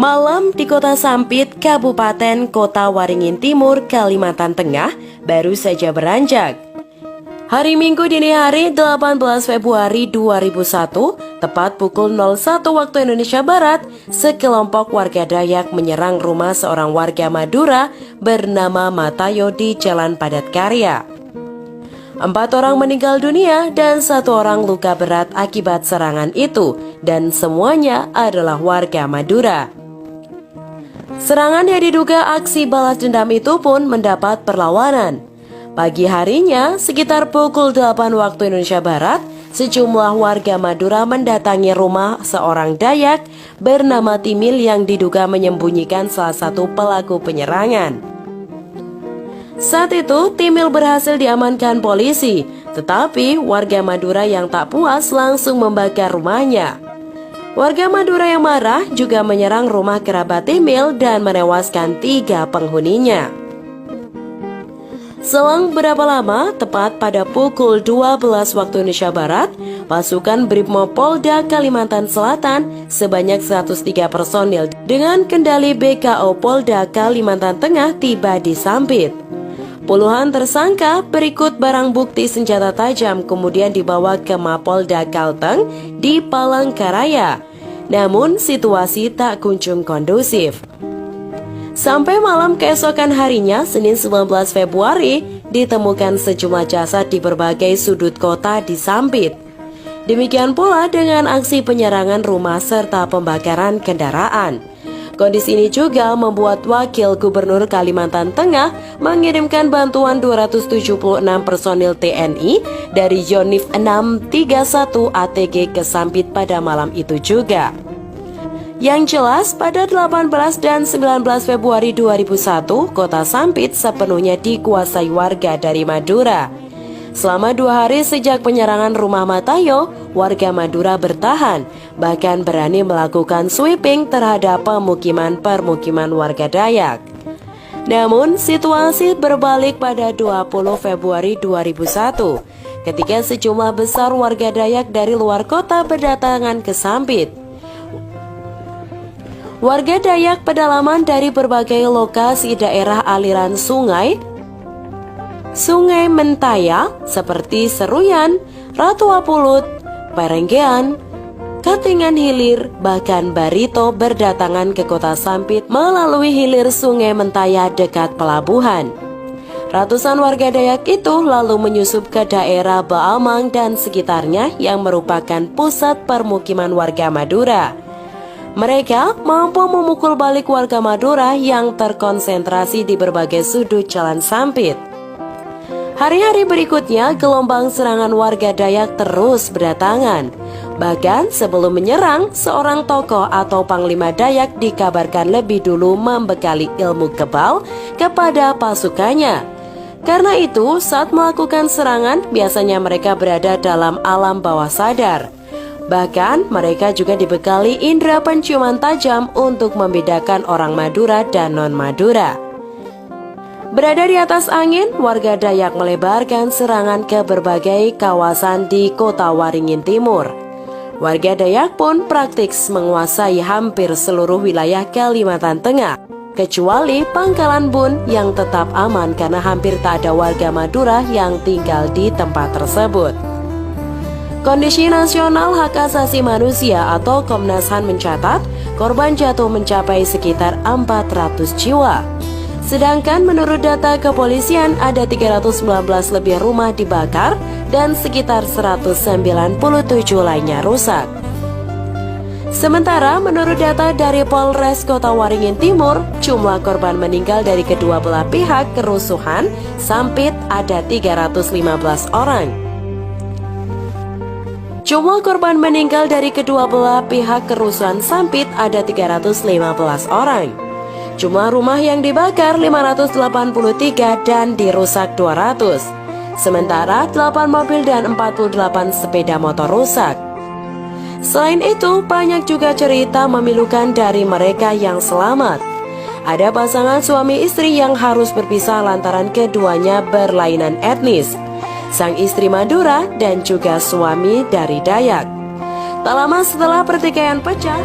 Malam di Kota Sampit, Kabupaten Kota Waringin Timur, Kalimantan Tengah baru saja beranjak. Hari Minggu dini hari 18 Februari 2001, tepat pukul 01 waktu Indonesia Barat, sekelompok warga Dayak menyerang rumah seorang warga Madura bernama Matayo di Jalan Padat Karya. 4 orang meninggal dunia dan 1 orang luka berat akibat serangan itu, dan semuanya adalah warga Madura. Serangan yang diduga aksi balas dendam itu pun mendapat perlawanan. Pagi harinya, sekitar pukul 8 waktu Indonesia Barat, sejumlah warga Madura mendatangi rumah seorang Dayak bernama Timil yang diduga menyembunyikan salah satu pelaku penyerangan. Saat itu, Timil berhasil diamankan polisi, tetapi warga Madura yang tak puas langsung membakar rumahnya. Warga Madura yang marah juga menyerang rumah kerabat Timil dan menewaskan 3 penghuninya. Selang berapa lama, tepat pada pukul 12 waktu Indonesia Barat, pasukan Brimopolda Kalimantan Selatan sebanyak 103 personil dengan kendali BKO Polda Kalimantan Tengah tiba di Sampit. Puluhan tersangka berikut barang bukti senjata tajam kemudian dibawa ke Mapolda Kalteng di Palangkaraya. Namun situasi tak kunjung kondusif. Sampai malam keesokan harinya, Senin 19 Februari, ditemukan sejumlah jasad di berbagai sudut kota di Sampit. Demikian pula dengan aksi penyerangan rumah serta pembakaran kendaraan. Kondisi ini juga membuat Wakil Gubernur Kalimantan Tengah mengirimkan bantuan 276 personil TNI dari Yonif 631 ATG ke Sampit pada malam itu juga. Yang jelas, pada 18 dan 19 Februari 2001, kota Sampit sepenuhnya dikuasai warga dari Madura. Selama 2 hari sejak penyerangan rumah Matayo, warga Madura bertahan, bahkan berani melakukan sweeping terhadap pemukiman-permukiman warga Dayak. Namun, situasi berbalik pada 20 Februari 2001, ketika sejumlah besar warga Dayak dari luar kota berdatangan ke Sampit. Warga Dayak pedalaman dari berbagai lokasi daerah aliran Sungai Mentaya seperti Seruyan, Ratu Apulut, Perenggean, Katingan Hilir, bahkan Barito berdatangan ke kota Sampit melalui hilir Sungai Mentaya dekat pelabuhan. Ratusan warga Dayak itu lalu menyusup ke daerah Baamang dan sekitarnya yang merupakan pusat permukiman warga Madura. Mereka mampu memukul balik warga Madura yang terkonsentrasi di berbagai sudut jalan Sampit. Hari-hari berikutnya, gelombang serangan warga Dayak terus berdatangan. Bahkan sebelum menyerang, seorang tokoh atau panglima Dayak dikabarkan lebih dulu membekali ilmu kebal kepada pasukannya. Karena itu, saat melakukan serangan, biasanya mereka berada dalam alam bawah sadar. Bahkan, mereka juga dibekali indera penciuman tajam untuk membedakan orang Madura dan non-Madura. Berada di atas angin, warga Dayak melebarkan serangan ke berbagai kawasan di kota Waringin Timur. Warga Dayak pun praktik menguasai hampir seluruh wilayah Kalimantan Tengah, kecuali Pangkalan Bun yang tetap aman karena hampir tak ada warga Madura yang tinggal di tempat tersebut. Kondisi Nasional Hak Asasi Manusia atau Komnas HAM mencatat korban jatuh mencapai sekitar 400 jiwa. Sedangkan menurut data kepolisian ada 319 lebih rumah dibakar dan sekitar 197 lainnya rusak. Sementara menurut data dari Polres Kota Waringin Timur, jumlah korban meninggal dari kedua belah pihak kerusuhan Sampit ada 315 orang. Jumlah korban meninggal dari kedua belah pihak kerusuhan Sampit ada 315 orang. Jumlah rumah yang dibakar 583 dan dirusak 200. Sementara 8 mobil dan 48 sepeda motor rusak. Selain itu, banyak juga cerita memilukan dari mereka yang selamat. Ada pasangan suami istri yang harus berpisah lantaran keduanya berlainan etnis. Sang istri Madura dan juga suami dari Dayak. Tak lama setelah pertikaian pecah,